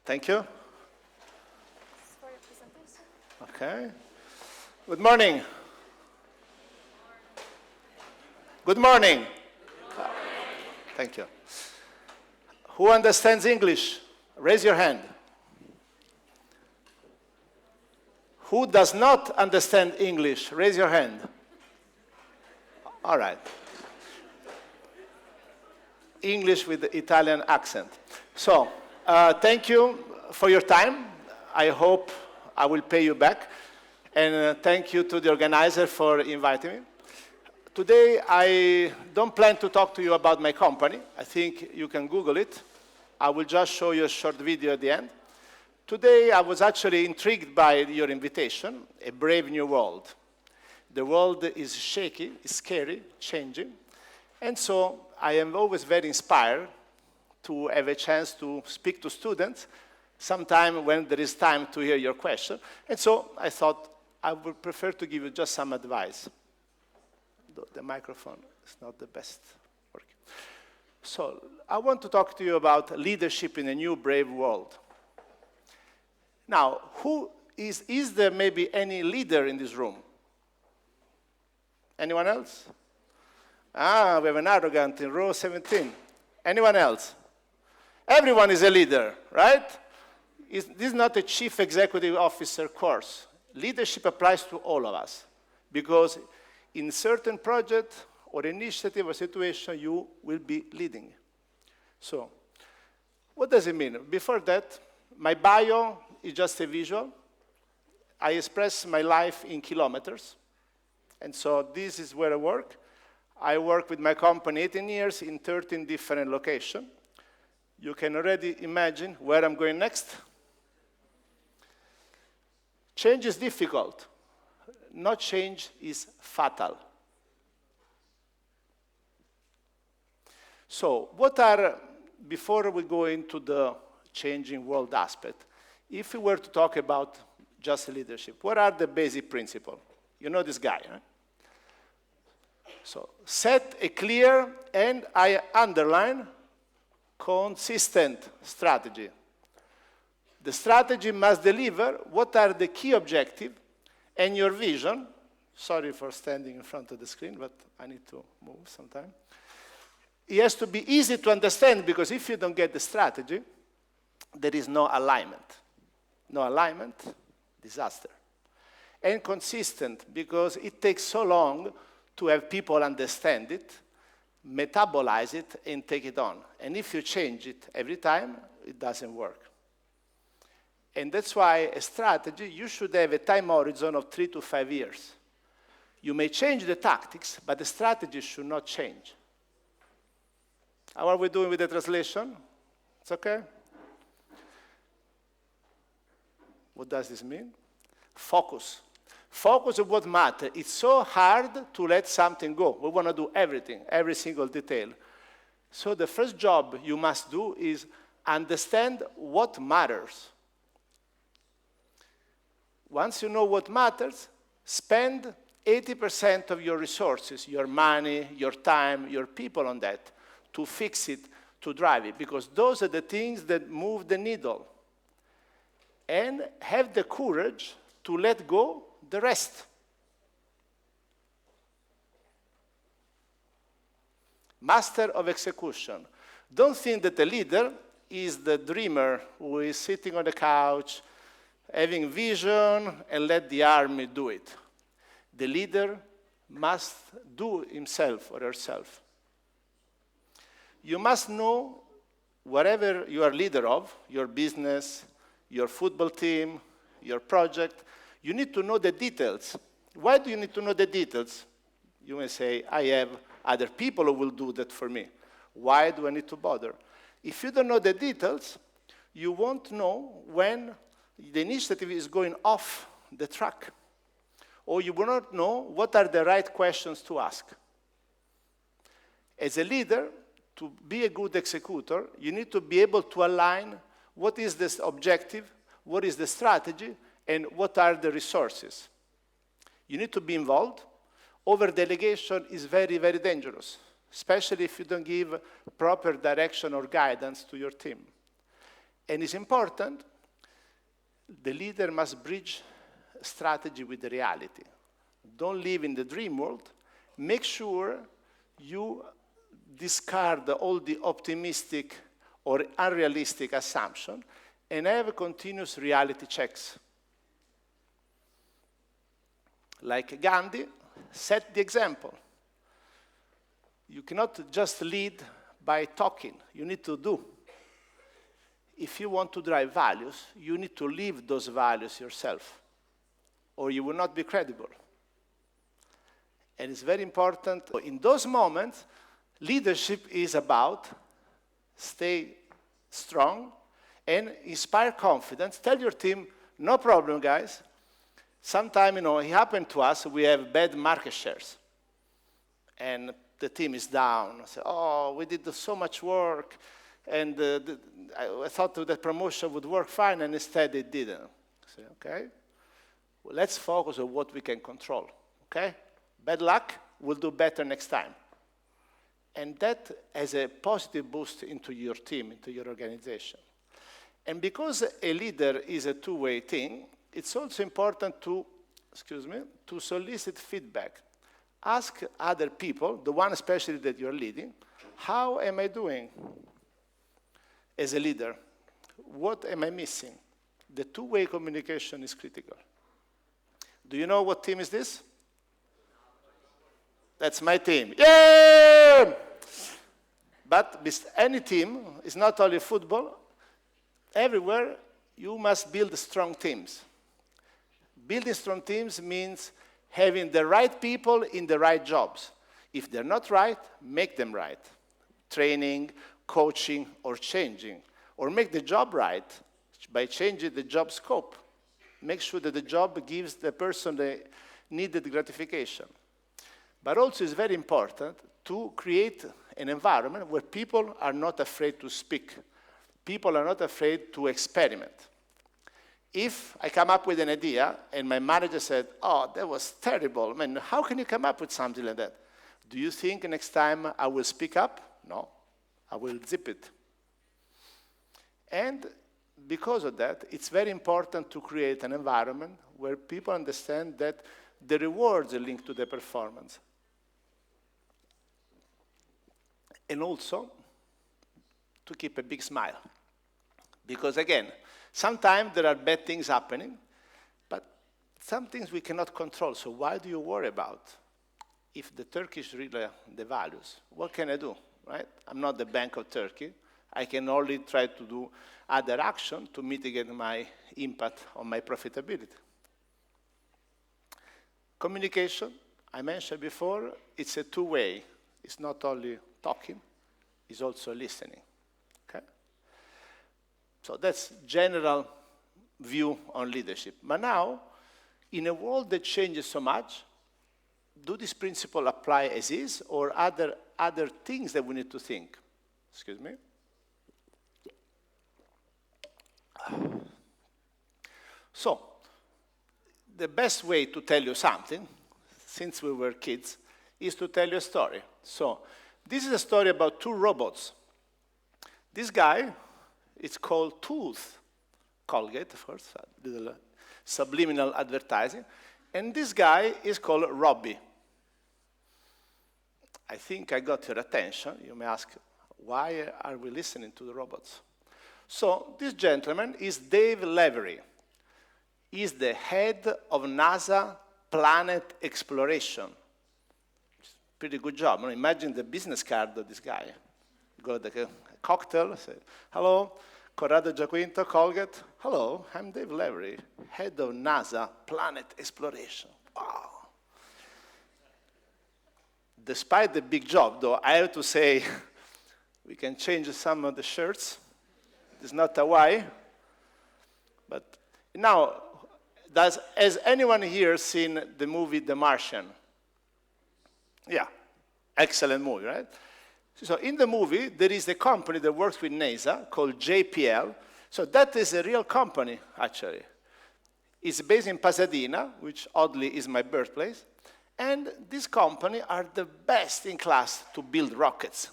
Thank you. For your presentation. Okay. Good morning. Good morning. Good morning. Thank you. Who understands English? Raise your hand. Who does not understand English? Raise your hand. All right. English with the Italian accent. So, thank you for your time. I hope I will pay you back. And thank you to the organizer for inviting me. Today, I don't plan to talk to you about my company. I think you can Google it. I will just show you a short video at the end. Today, I was actually intrigued by your invitation, A Brave New World. The world is shaky, it's scary, changing. And so I am always very inspired to have a chance to speak to students, sometime when there is time to hear your question. And so I thought I would prefer to give you just some advice. The microphone is not the best working. So I want to talk to you about leadership in a new brave world. Now, is there maybe any leader in this room? Anyone else? We have an arrogant in row 17. Anyone else? Everyone is a leader, right? This is not a chief executive officer course. Leadership applies to all of us, because in certain project or initiative or situation, you will be leading. So, what does it mean? Before that, my bio is just a visual. I express my life in kilometers. And so this is where I work. I work with my company 18 years in 13 different locations. You can already imagine where I'm going next. Change is difficult. Not change is fatal. So before we go into the changing world aspect, if we were to talk about just leadership, what are the basic principles? You know this guy, right? So set a clear, and I underline, consistent strategy. The strategy must deliver what are the key objectives and your vision. Sorry for standing in front of the screen, but I need to move sometime. It has to be easy to understand, because if you don't get the strategy, there is no alignment. No alignment, disaster. And consistent, because it takes so long to have people understand it, metabolize it, and take it on. And if you change it every time, it doesn't work. And that's why a strategy, you should have a time horizon of 3 to 5 years. You may change the tactics, but the strategy should not change. How are we doing with the translation? It's okay? What does this mean? Focus. Focus on what matters. It's so hard to let something go. We want to do everything, every single detail. So the first job you must do is understand what matters. Once you know what matters, spend 80% of your resources, your money, your time, your people on that, to fix it, to drive it, because those are the things that move the needle. And have the courage to let go the rest. Master of execution. Don't think that the leader is the dreamer who is sitting on the couch, having vision, and let the army do it. The leader must do himself or herself. You must know whatever you are leader of, your business, your football team, your project, you need to know the details. Why do you need to know the details? You may say, I have other people who will do that for me. Why do I need to bother? If you don't know the details, you won't know when the initiative is going off the track. Or you will not know what are the right questions to ask. As a leader, to be a good executor, you need to be able to align what is this objective, what is the strategy, and what are the resources. You need to be involved. Over-delegation is very, very dangerous, especially if you don't give proper direction or guidance to your team. And it's important, the leader must bridge strategy with the reality. Don't live in the dream world. Make sure you discard all the optimistic or unrealistic assumption and have continuous reality checks. Like Gandhi, set the example. You cannot just lead by talking. You need to do. If you want to drive values, you need to live those values yourself, or you will not be credible. And it's very important. In those moments, leadership is about stay strong and inspire confidence. Tell your team, no problem, guys. Sometimes, it happened to us, we have bad market shares. And the team is down. Say, oh, we did so much work, and I thought that promotion would work fine, and instead it didn't. Say, okay, well, let's focus on what we can control, okay? Bad luck, we'll do better next time. And that has a positive boost into your team, into your organization. And because a leader is a two-way thing, it's also important to solicit feedback. Ask other people, the one especially that you're leading, how am I doing as a leader? What am I missing? The two-way communication is critical. Do you know what team is this? That's my team. Yeah! But any team is not only football. Everywhere, you must build strong teams. Building strong teams means having the right people in the right jobs. If they're not right, make them right. Training, coaching, or changing. Or make the job right by changing the job scope. Make sure that the job gives the person the needed gratification. But also it's very important to create an environment where people are not afraid to speak. People are not afraid to experiment. If I come up with an idea and my manager said, oh, that was terrible, man, how can you come up with something like that? Do you think next time I will speak up? No, I will zip it. And because of that, it's very important to create an environment where people understand that the rewards are linked to the performance. And also, to keep a big smile. Because again, sometimes there are bad things happening, but some things we cannot control, so why do you worry about? If the Turkish really devalues, what can I do, right? I'm not the Bank of Turkey. I can only try to do other action to mitigate my impact on my profitability. Communication, I mentioned before, it's a two-way. It's not only talking, it's also listening, okay? So that's general view on leadership. But now, in a world that changes so much, do this principle apply as is, or other things that we need to think? Excuse me. So, the best way to tell you something, since we were kids, is to tell you a story. So, this is a story about two robots. This guy, it's called Tooth, Colgate, of course, little subliminal advertising. And this guy is called Robbie. I think I got your attention. You may ask, why are we listening to the robots? So this gentleman is Dave Lavery. He's the head of NASA Planet Exploration. Pretty good job. Imagine the business card of this guy. You got a cocktail, say, hello, Corrado Giaquinto, Colgate. Hello, I'm Dave Lavery, head of NASA Planet Exploration. Wow. Despite the big job, though, I have to say, we can change some of the shirts. It's not Hawaii. But now, has anyone here seen the movie The Martian? Yeah, excellent movie, right? So in the movie, there is a company that works with NASA called JPL. So that is a real company, actually. It's based in Pasadena, which oddly is my birthplace. And this company are the best in class to build rockets.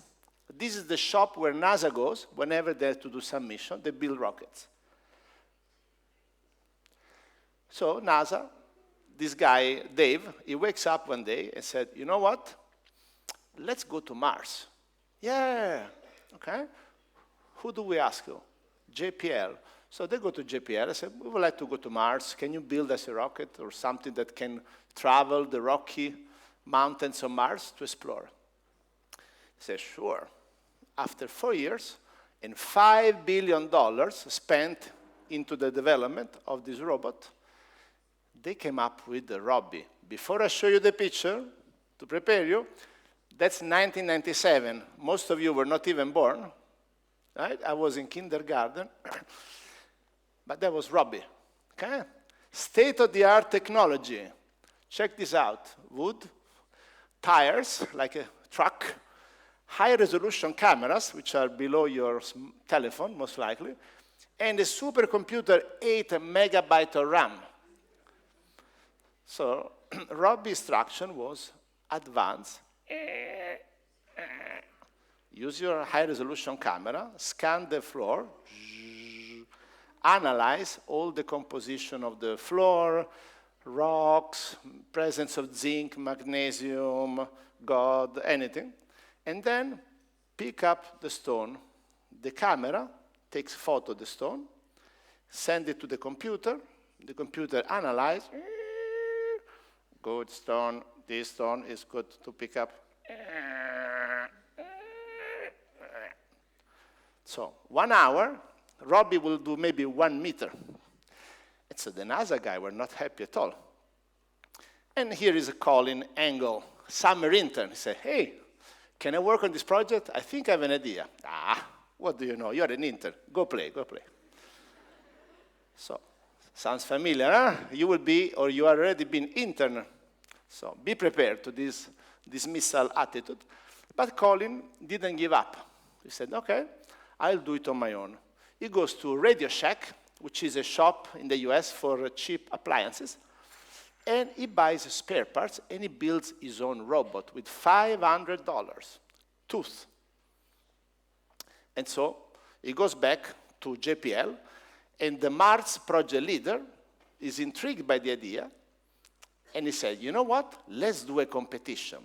This is the shop where NASA goes whenever they have to do some mission. They build rockets. So NASA, this guy, Dave, he wakes up one day and said, you know what? Let's go to Mars. Yeah, okay. Who do we ask you? JPL. So they go to JPL and say, we would like to go to Mars. Can you build us a rocket or something that can travel the rocky mountains of Mars to explore? He says, sure. After 4 years and $5 billion spent into the development of this robot, they came up with the Robbie. Before I show you the picture, to prepare you, that's 1997. Most of you were not even born, right? I was in kindergarten, but that was Robbie, okay? State-of-the-art technology. Check this out. Wood, tires, like a truck, high-resolution cameras, which are below your telephone, most likely, and a supercomputer, 8 megabyte of RAM. So Robbie's instruction was advance. Use your high-resolution camera, scan the floor, analyze all the composition of the floor, rocks, presence of zinc, magnesium, God, anything, and then pick up the stone. The camera takes photo of the stone, send it to the computer analyzes, good stone, this stone is good to pick up. So 1 hour, Robbie will do maybe 1 meter. And so the NASA guy were not happy at all. And here is a Colin Engel, summer intern. He said, hey, can I work on this project? I think I have an idea. What do you know? You're an intern. Go play, go play. So, sounds familiar, huh? You will be, or you already been intern. So be prepared to this dismissal attitude. But Colin didn't give up. He said, okay, I'll do it on my own. He goes to Radio Shack, which is a shop in the US for cheap appliances, and he buys spare parts, and he builds his own robot with $500, tooth. And so he goes back to JPL, and the Mars project leader is intrigued by the idea, and he said, you know what? Let's do a competition.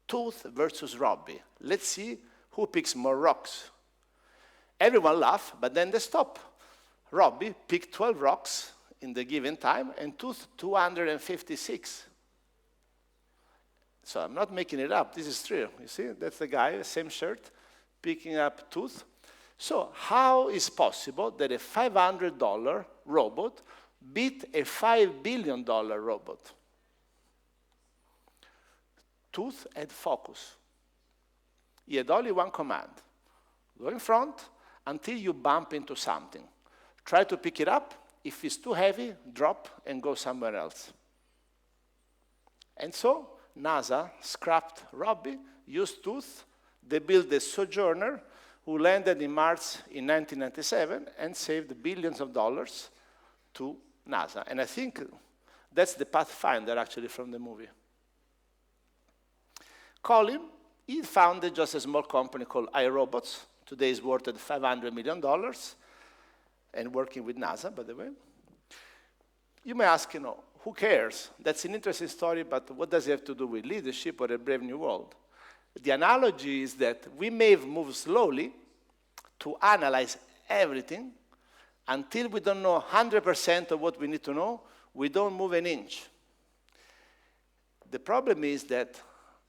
Tooth versus Robbie. Let's see who picks more rocks. Everyone laughed, but then they stopped. Robbie picked 12 rocks in the given time, and Tooth 256. So I'm not making it up. This is true. You see, that's the guy, same shirt, picking up Tooth. So how is possible that a $500 robot beat a $5 billion robot? Tooth had focus. He had only one command. Go in front until you bump into something. Try to pick it up. If it's too heavy, drop and go somewhere else. And so NASA scrapped Robbie, used Tooth. They built the Sojourner, who landed in Mars in 1997 and saved billions of dollars to NASA. And I think that's the Pathfinder, actually, from the movie. Colin, he founded just a small company called iRobots. Today is worth at $500 million and working with NASA, by the way. You may ask, who cares? That's an interesting story, but what does it have to do with leadership or a brave new world? The analogy is that we may have moved slowly to analyze everything until we don't know 100% of what we need to know, we don't move an inch. The problem is that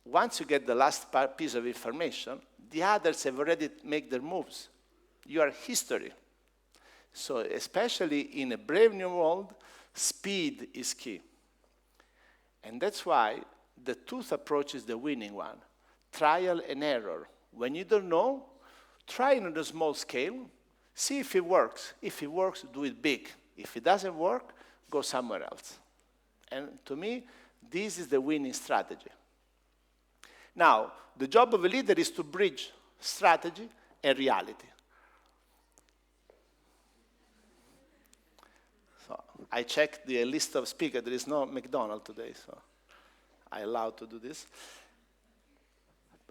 once you get the last piece of information, the others have already made their moves. You are history. So especially in a brave new world, speed is key. And that's why the Tooth approach is the winning one. Trial and error. When you don't know, try it on a small scale, see if it works. If it works, do it big. If it doesn't work, go somewhere else. And to me, this is the winning strategy. Now, the job of a leader is to bridge strategy and reality. So I checked the list of speakers. There is no McDonald's today, so I'm allowed to do this.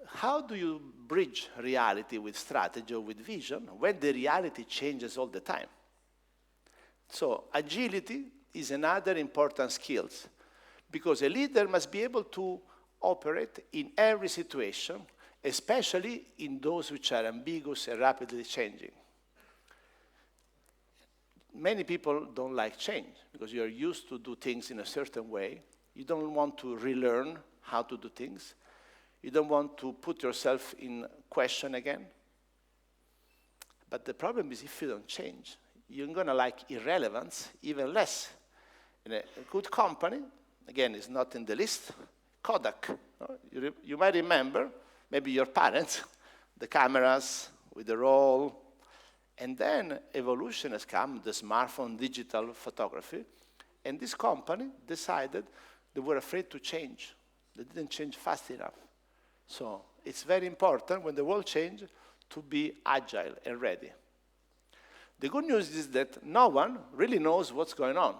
how do you bridge reality with strategy or with vision when the reality changes all the time? So agility is another important skill, because a leader must be able to operate in every situation, especially in those which are ambiguous and rapidly changing. Many people don't like change because you're used to do things in a certain way. You don't want to relearn how to do things. You don't want to put yourself in question again. But the problem is if you don't change, you're going to like irrelevance even less. In a good company, again, it's not in the list, Kodak. You might remember, maybe your parents, the cameras with the roll. And then evolution has come, the smartphone, digital photography. And this company decided they were afraid to change. They didn't change fast enough. So it's very important when the world changes to be agile and ready. The good news is that no one really knows what's going on.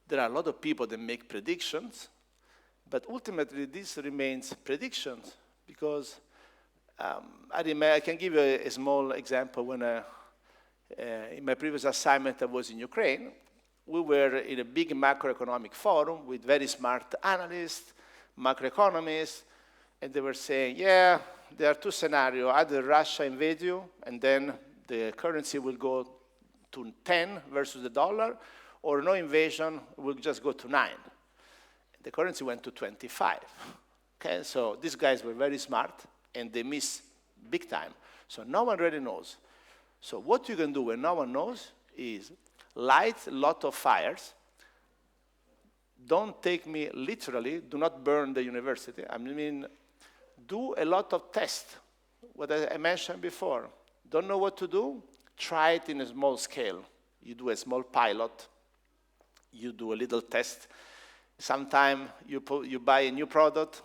There are a lot of people that make predictions, but ultimately this remains predictions because I can give you a small example. When in my previous assignment I was in Ukraine, we were in a big macroeconomic forum with very smart analysts, macroeconomists, and they were saying, yeah, there are two scenarios. Either Russia invade you, and then the currency will go to 10 versus the dollar, or no invasion will just go to 9. The currency went to 25. Okay, so these guys were very smart, and they miss big time. So no one really knows. So what you can do when no one knows is light a lot of fires. Don't take me literally. Do not burn the university. I mean, do a lot of tests. What I mentioned before. Don't know what to do? Try it in a small scale. You do a small pilot. You do a little test. Sometimes you buy a new product.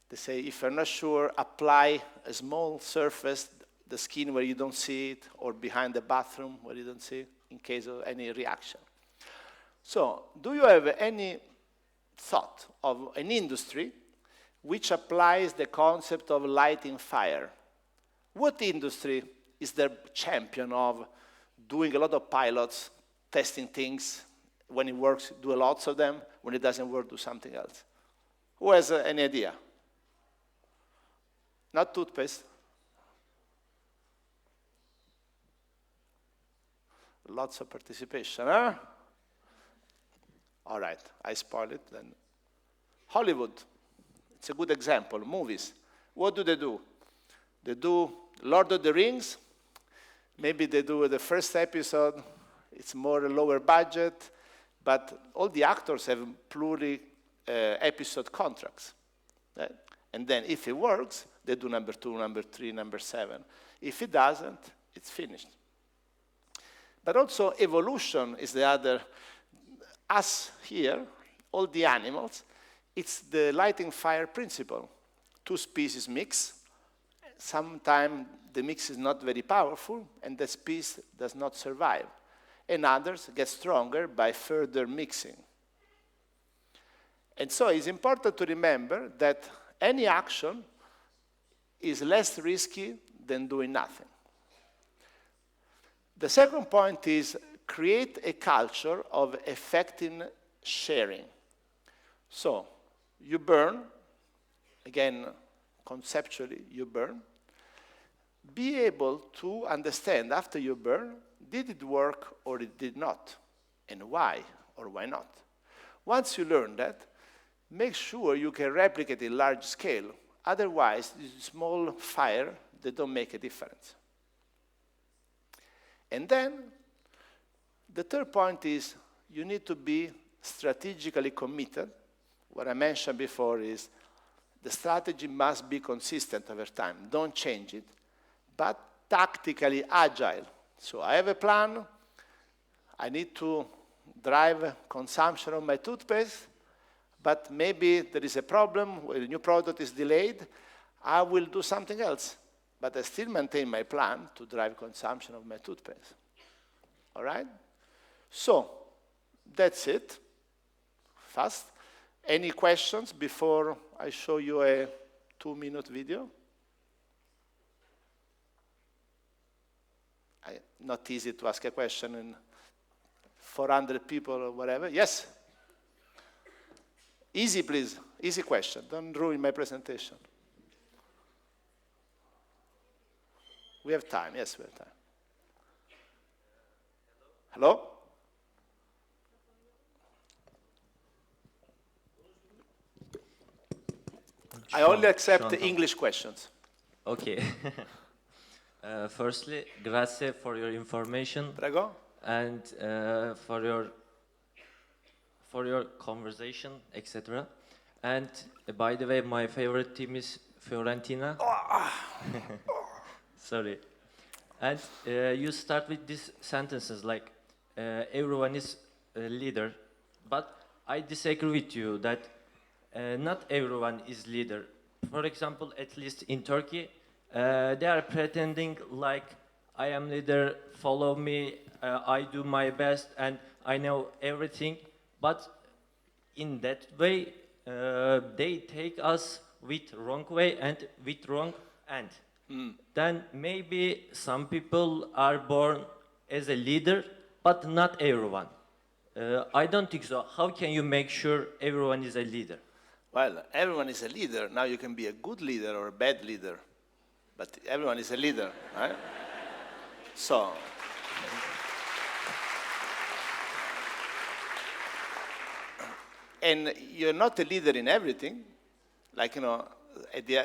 They say, if you're not sure, apply a small surface, the skin where you don't see it, or behind the bathroom where you don't see it, in case of any reaction. So, do you have any thought of an industry which applies the concept of lighting fire? What industry is the champion of doing a lot of pilots, testing things? When it works, do lots of them. When it doesn't work, do something else. Who has any idea? Not toothpaste. Lots of participation, huh? All right, I spoil it then. Hollywood, it's a good example. Movies, what do? They do Lord of the Rings. Maybe they do the first episode. It's more lower budget, but all the actors have episode contracts. Right? And then if it works, they do number 2, number 3, number 7. If it doesn't, it's finished. But also evolution is the other. Us here, all the animals, it's the lighting fire principle. Two species mix. Sometimes the mix is not very powerful, and the species does not survive. And others get stronger by further mixing. And so it's important to remember that any action is less risky than doing nothing. The second point is create a culture of effective sharing. So you burn, again, conceptually, you burn. Be able to understand after you burn, did it work or it did not? And why or why not? Once you learn that, make sure you can replicate it large scale. Otherwise, this small fire, they don't make a difference. And then, the third point is you need to be strategically committed. What I mentioned before is the strategy must be consistent over time. Don't change it, but tactically agile. So I have a plan. I need to drive consumption of my toothpaste, but maybe there is a problem where a new product is delayed. I will do something else, but I still maintain my plan to drive consumption of my toothpaste. All right? So that's it. Fast. Any questions before I show you a 2-minute video. Not easy to ask a question in 400 people or whatever. Yes? Easy, please. Easy question. Don't ruin my presentation. We have time. Yes, we have time. Hello? I only accept English questions. Okay. Firstly, grazie for your information. Prego. And for your conversation, etc. And by the way, my favorite team is Fiorentina. Sorry. And you start with these sentences like everyone is a leader, but I disagree with you that not everyone is leader. For example, at least in Turkey, they are pretending like I am leader, follow me, I do my best, and I know everything. But in that way, they take us with wrong way and with wrong end. Then maybe some people are born as a leader, but not everyone. I don't think so. How can you make sure everyone is a leader? Well, everyone is a leader. Now you can be a good leader or a bad leader, but everyone is a leader, right? So, and you're not a leader in everything. Like, you know,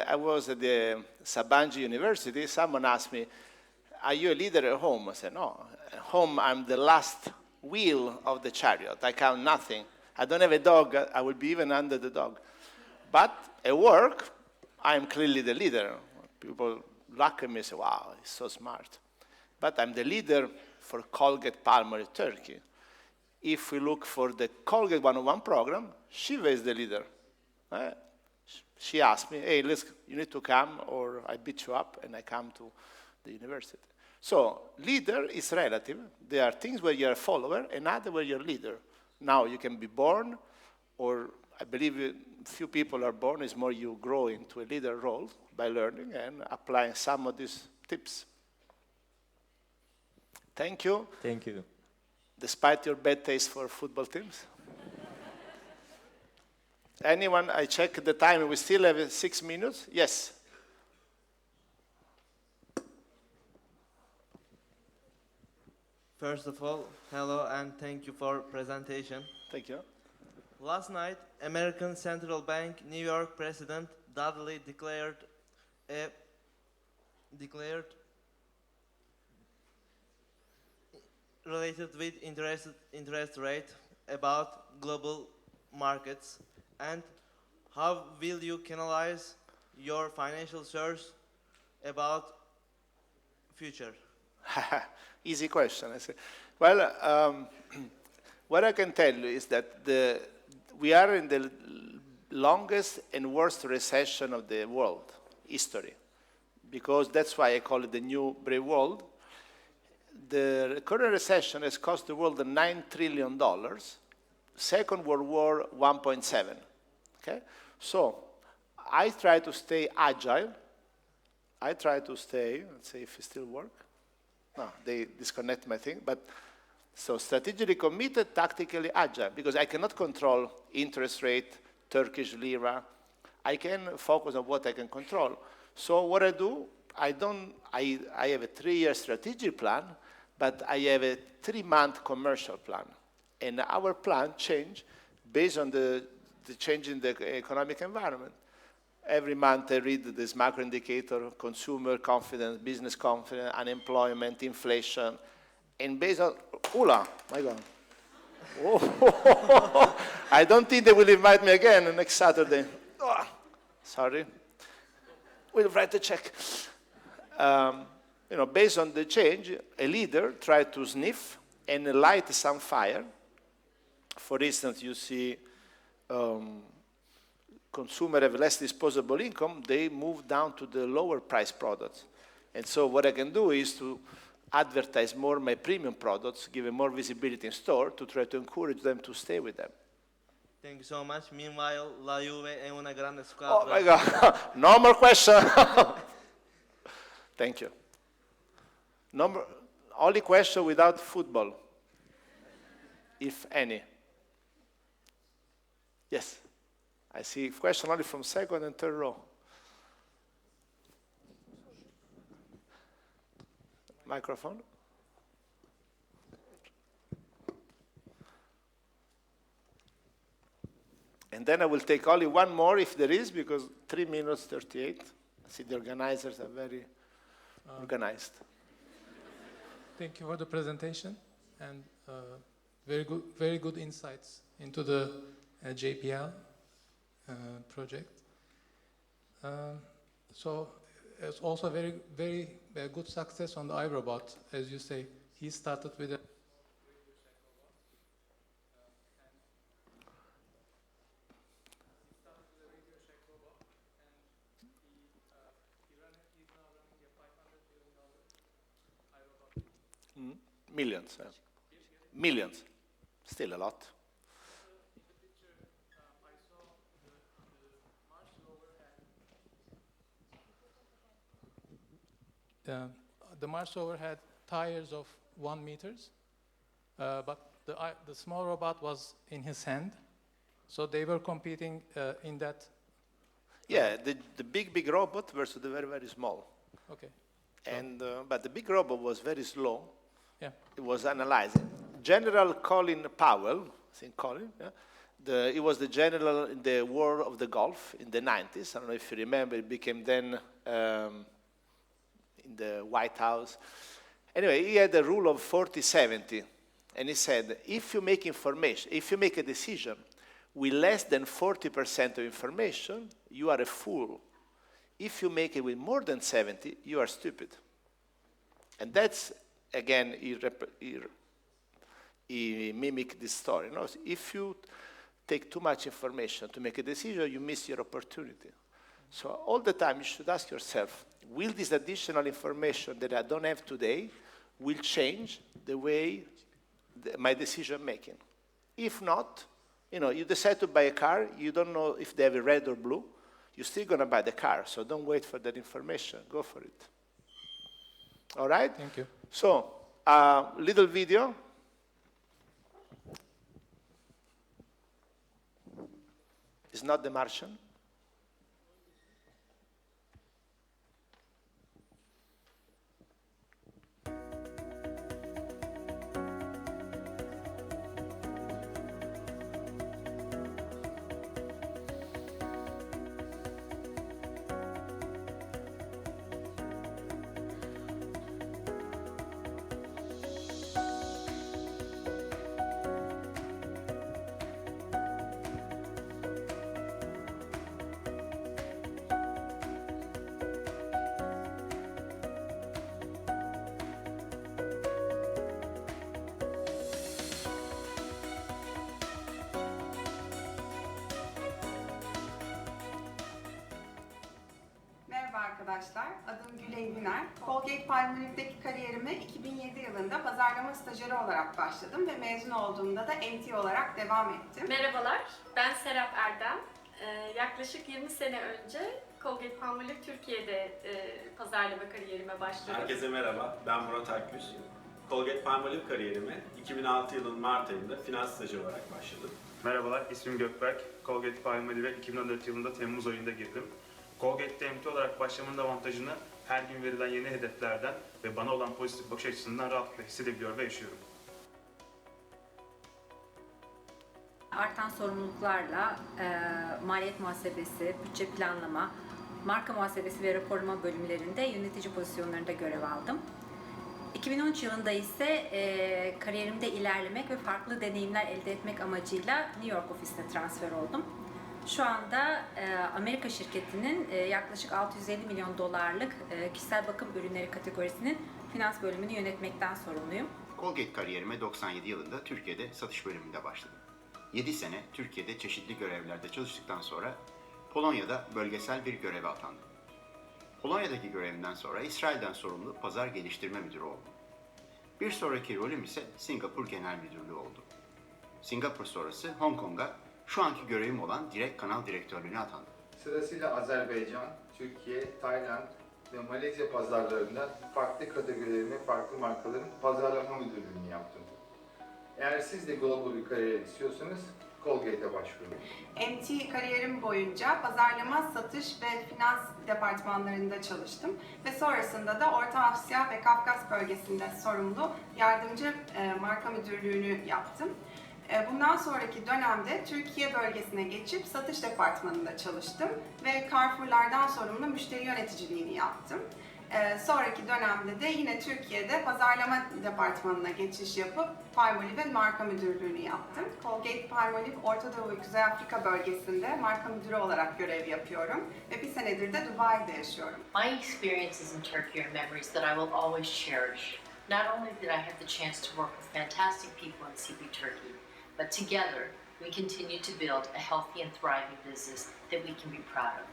I was at the Sabancı University. Someone asked me, are you a leader at home? I said, no. At home, I'm the last wheel of the chariot. I count nothing. I don't have a dog. I will be even under the dog. But at work, I'm clearly the leader. People look at me and say, wow, he's so smart. But I'm the leader for Colgate Palmolive Turkey. If we look for the Colgate 101 program, Shiva is the leader. She asked me, hey, you need to come or I beat you up, and I come to the university. So leader is relative. There are things where you're a follower and other where you're a leader. Now you can be born, or I believe few people are born. It's more you grow into a leader role by learning and applying some of these tips. Thank you. Thank you. Despite your bad taste for football teams. Anyone? I check the time. We still have 6 minutes. Yes. First of all, hello and thank you for presentation. Thank you. Last night, American Central Bank New York President Dudley declared related with interest rate about global markets, and how will you canalize your financial source about future? Easy question. I say. Well, what I can tell you is that we are in the longest and worst recession of the world history, because that's why I call it the new brave world. The current recession has cost the world $9 trillion. Second World War, 1.7. Okay? So I try to stay agile. I try to stay, let's see if it still works. No, they disconnect my thing. But so strategically committed, tactically agile, because I cannot control interest rate, Turkish lira. I can focus on what I can control. So what I do, I have a 3-year strategic plan, but I have a 3-month commercial plan. And our plan change based on the change in the economic environment. Every month I read this macro indicator, consumer confidence, business confidence, unemployment, inflation, and based on, my God. Oh, I don't think they will invite me again next Saturday. Oh, sorry. We'll write a check. Based on the change, a leader tries to sniff and light some fire. For instance, you see consumers have less disposable income, they move down to the lower price products. And so what I can do is to advertise more my premium products, give them more visibility in store to try to encourage them to stay with them. Thank you so much. Meanwhile, la Juve è una grande Oh squadra. my God, no more question. Thank you. Only question without football, if any. Yes, I see question only from second and third row. Microphone. And then I will take only one more if there is, because 3 minutes 38. I see the organizers are very organized. Thank you for the presentation and very good insights into the JPL project. So it's also very good success on the iRobot, as you say. He started with a Millions. Millions. Still a lot. The Mars rover had tires of 1 meter, but the small robot was in his hand, so they were competing in that. Yeah, the big robot versus the very small. Okay. And but the big robot was very slow. Yeah. It was analyzing. General Colin Powell, I think Colin, yeah? He was the general in the War of the Gulf in the 90s. I don't know if you remember, it became then in the White House. Anyway, he had the rule of 40-70. And he said, if you make a decision with less than 40% of information, you are a fool. If you make it with more than 70, you are stupid. And that's, again, he mimicked this story. No? If you take too much information to make a decision, you miss your opportunity. So all the time you should ask yourself, will this additional information that I don't have today will change the way my decision making? If not, you decide to buy a car, you don't know if they have a red or blue, you're still going to buy the car, so don't wait for that information. Go for it. All right? Thank you. So, little video. It's not The Martian. Arkadaşlar, adım Gülay Güner. Colgate Palmolive'deki kariyerime 2007 yılında pazarlama stajyeri olarak başladım ve mezun olduğumda da MT olarak devam ettim. Merhabalar, ben Serap Erdem. Yaklaşık 20 sene önce Colgate Palmolive Türkiye'de pazarlama kariyerime başladım. Herkese merhaba, ben Murat Akgüz. Colgate Palmolive kariyerime 2006 yılının Mart ayında finans stajı olarak başladım. Merhabalar, ismim Gökberk. Colgate Palmolive'e 2014 yılında Temmuz ayında girdim. Colgate'de MT olarak başlamamın avantajını her gün verilen yeni hedeflerden ve bana olan pozitif bakış açısından rahatlıkla hissedebiliyor ve yaşıyorum. Artan sorumluluklarla maliyet muhasebesi, bütçe planlama, marka muhasebesi ve raporlama bölümlerinde yönetici pozisyonlarında görev aldım. 2013 yılında ise kariyerimde ilerlemek ve farklı deneyimler elde etmek amacıyla New York ofisine transfer oldum. Şu anda Amerika şirketinin yaklaşık 650 milyon dolarlık kişisel bakım ürünleri kategorisinin finans bölümünü yönetmekten sorumluyum. Colgate kariyerime 97 yılında Türkiye'de satış bölümünde başladım. 7 sene Türkiye'de çeşitli görevlerde çalıştıktan sonra Polonya'da bölgesel bir göreve atandım. Polonya'daki görevimden sonra İsrail'den sorumlu pazar geliştirme müdürü oldum. Bir sonraki rolüm ise Singapur Genel Müdürlüğü oldu. Singapur sonrası Hong Kong'a Şu anki görevim olan direkt kanal direktörlüğüne atandım. Sırasıyla Azerbaycan, Türkiye, Tayland ve Malezya pazarlarında farklı kategorilerin ve farklı markaların pazarlama müdürlüğünü yaptım. Eğer siz de global bir kariyer istiyorsanız Colgate'e başvurun. MT kariyerim boyunca pazarlama, satış ve finans departmanlarında çalıştım ve sonrasında da Orta Asya ve Kafkas bölgesinde sorumlu yardımcı marka müdürlüğünü yaptım. Bundan sonraki dönemde Türkiye bölgesine geçip satış departmanında çalıştım ve Carrefour'lardan sorumlu müşteri yöneticiliğini yaptım. Sonraki dönemde de yine Türkiye'de pazarlama departmanına geçiş yapıp Palmolive marka müdürlüğünü yaptım. Colgate Palmolive Orta Doğu ve Kuzey Afrika bölgesinde marka müdürü olarak görev yapıyorum ve bir senedir de Dubai'de yaşıyorum. My experiences in Turkey are memories that I will always cherish. Not only did I have the chance to work with fantastic people in CP Turkey, but together we continue to build a healthy and thriving business that we can be proud of.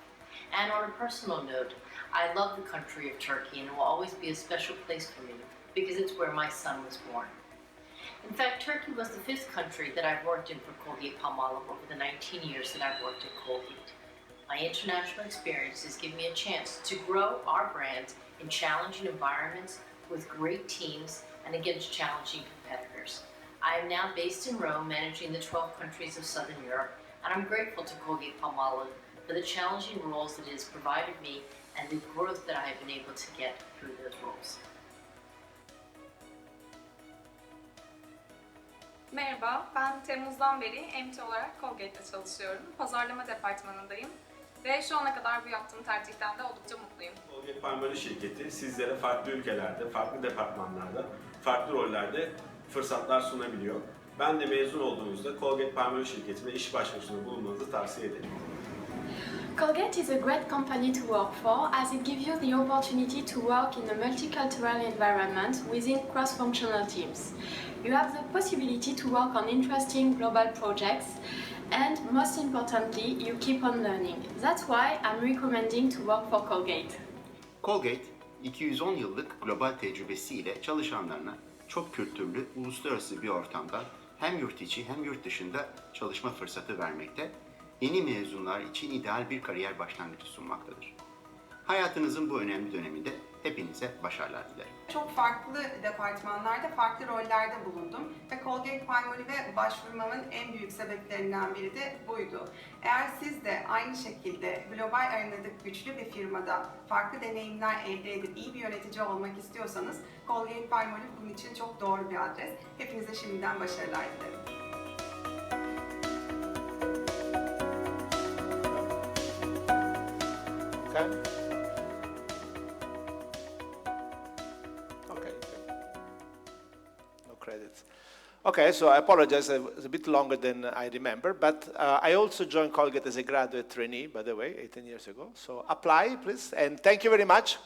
And on a personal note, I love the country of Turkey and it will always be a special place for me because it's where my son was born. In fact, Turkey was the 5th country that I've worked in for Colgate Palmolive over the 19 years that I've worked at Colgate. My international experiences give me a chance to grow our brand in challenging environments with great teams and against challenging competitors. I am now based in Rome, managing the 12 countries of Southern Europe, and I'm grateful to Colgate Palmolive for the challenging roles that it has provided me and the growth that I have been able to get through those roles. Merhaba, ben Temmuz'dan beri MT olarak Colgate'de çalışıyorum. Pazarlama departmanındayım ve şu ana kadar bu yaptığım tercihten de oldukça mutluyum. Colgate Palmolive şirketi sizlere farklı ülkelerde, farklı departmanlarda, farklı rollerde fırsatlar sunabiliyor. Ben de mezun olduğunuzda Colgate Palmolive şirketine iş başvurusunda bulunmanızı tavsiye ederim. Colgate is a great company to work for as it gives you the opportunity to work in a multicultural environment within cross-functional teams. You have the possibility to work on interesting global projects and most importantly, you keep on learning. That's why I'm recommending to work for Colgate. Colgate, 210 yıllık global tecrübesiyle çalışanlarına çok kültürlü, uluslararası bir ortamda hem yurt içi hem yurt dışında çalışma fırsatı vermekte, yeni mezunlar için ideal bir kariyer başlangıcı sunmaktadır. Hayatınızın bu önemli döneminde hepinize başarılar dilerim. Çok farklı departmanlarda, farklı rollerde bulundum ve Colgate Palmolive'e başvurmamın en büyük sebeplerinden biri de buydu. Eğer siz de aynı şekilde global arenadaki güçlü bir firmada farklı deneyimler elde edip iyi bir yönetici olmak istiyorsanız Colgate Palmolive bunun için çok doğru bir adres. Hepinize şimdiden başarılar dilerim. Okay. Okay. No credits. Okay, so I apologize, it was a bit longer than I remember, but I also joined Colgate as a graduate trainee, by the way, 18 years ago. So apply, please, and thank you very much.